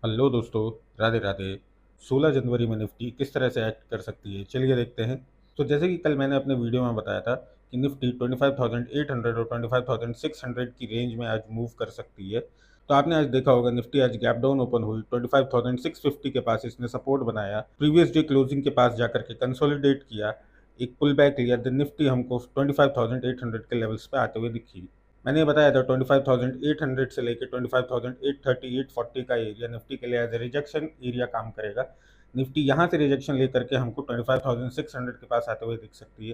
Hello दोस्तों, राधे राधे। 16 जनवरी में Nifty किस तरह से एक्ट कर सकती है, चलिए देखते हैं। तो जैसे कि कल मैंने अपने वीडियो में बताया था कि निफ्टी 25,800 और 25,600 की रेंज में आज मूव कर सकती है। तो आपने आज देखा होगा निफ्टी आज गैप डाउन ओपन हुई, 25,650 के पास इसने सपोर्ट बनाया, प्रीवियस डे क्लोजिंग के पास जाकर के कंसोलिडेट किया, एक पुल बैक लिया, देन निफ्टी हमको 25,800 के लेवल्स पे आते हुए दिखी। मैंने ये बताया था 25,800 से लेकर 25,830 840 का एरिया निफ्टी के लिए एज ए रिजेक्शन एरिया काम करेगा। निफ्टी यहाँ से रिजेक्शन लेकर के हमको 25,600 के पास आते हुए दिख सकती है।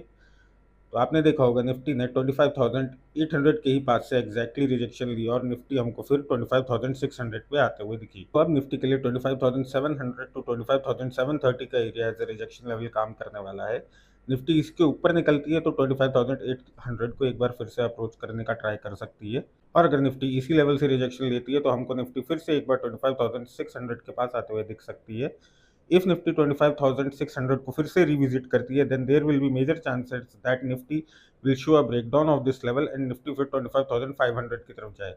तो आपने देखा होगा निफ्टी ने 25,800 के ही पास से एग्जैक्टली रिजेक्शन ली और निफ्टी हमको फिर 25,600 पे आते हुए दिखी। तो अब निफ्टी के लिए 25,700 टू 25,730 का area as a rejection level काम करने वाला है। निफ्टी इसके ऊपर निकलती है तो 25,800 को एक बार फिर से अप्रोच करने का ट्राई कर सकती है। और अगर निफ्टी इसी लेवल से रिजेक्शन लेती है तो हमको निफ्टी फिर से एक बार 25,600 के पास आते हुए दिख सकती है। इफ निफ्टी 25,600 को फिर से रिविजिट करती है, then there will be major chances that Nifty will show a breakdown of this level and Nifty फिर 25,500 की तरफ जाए।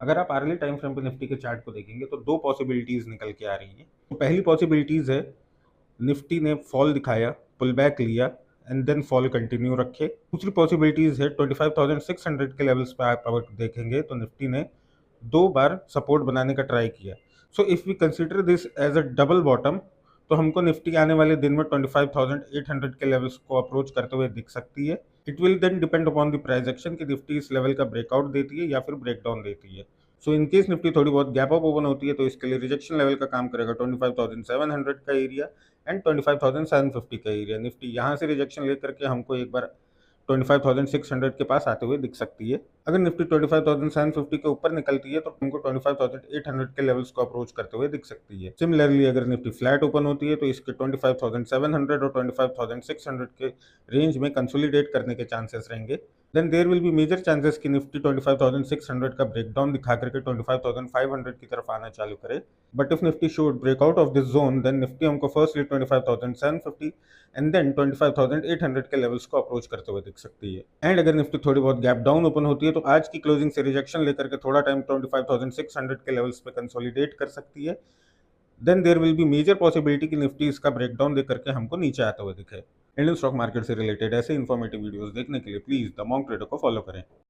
अगर आप आर्ली टाइम फ्रेम पे निफ्टी के चार्ट को देखेंगे तो दो पॉसिबिलिटीज निकल के आ रही हैं। तो पहली पॉसिबिलिटीज है निफ्टी ने फॉल दिखाया, पुल बैक लिया एंड देन फॉल कंटिन्यू रखे। दूसरी पॉसिबिलिटीज है 25,600 के लेवल्स पे आप अगर देखेंगे तो निफ्टी ने दो बार सपोर्ट बनाने का ट्राई किया। So if we consider this as a double bottom तो हमको निफ्टी आने वाले दिन में 25,800 के लेवल्स को अप्रोच करते हुए दिख सकती है। It will then depend upon the price action कि निफ्टी इस लेवल का ब्रेकआउट देती है या फिर ब्रेकडाउन देती है। सो इन केस निफ्टी थोड़ी बहुत गैप अप ओपन होती है तो इसके लिए रिजेक्शन लेवल का काम करेगा 25,700 का एरिया एंड 25,750 का एरिया। निफ्टी यहाँ से रिजेक्शन लेकर के हमको एक बार 25,600 के पास आते हुए दिख सकती है। अगर निफ्टी 25,750 के ऊपर निकलती है तो हमको 25,800 के लेवल्स को अप्रोच करते हुए दिख सकती है। सिमिलरली अगर निफ्टी फ्लैट ओपन होती है तो इसके 25,700 और 25,600 के रेंज में कंसोलिडेट करने के चांसेस रहेंगे। Then there will be major chances कि निफ्टी 25,600 का ब्रेकडाउन दिखा करके 25,500 की तरफ आना चालू करे। But if Nifty should breakout of this zone then Nifty हमको फर्स्टली 25,750 एंड देन 25,800 के लेवल्स को अप्रोच करते हुए दिख सकती है। एंड अगर निफ्टी थोड़ी बहुत गैप डाउन ओपन होती है तो आज की क्लोजिंग से रिजेक्शन लेकर के थोड़ा टाइम 25,600 के लेवल्स पे कंसोलिडेट कर सकती है। Then there will be major possibility कि निफ्टी इसका ब्रेकडाउन देकर के हमको नीचे आते हुए दिखे। इंडियन स्टॉक मार्केट से रिलेटेड ऐसे इन्फॉर्मेटिव वीडियोस देखने के लिए प्लीज द मॉन्क ट्रेडर को फॉलो करें।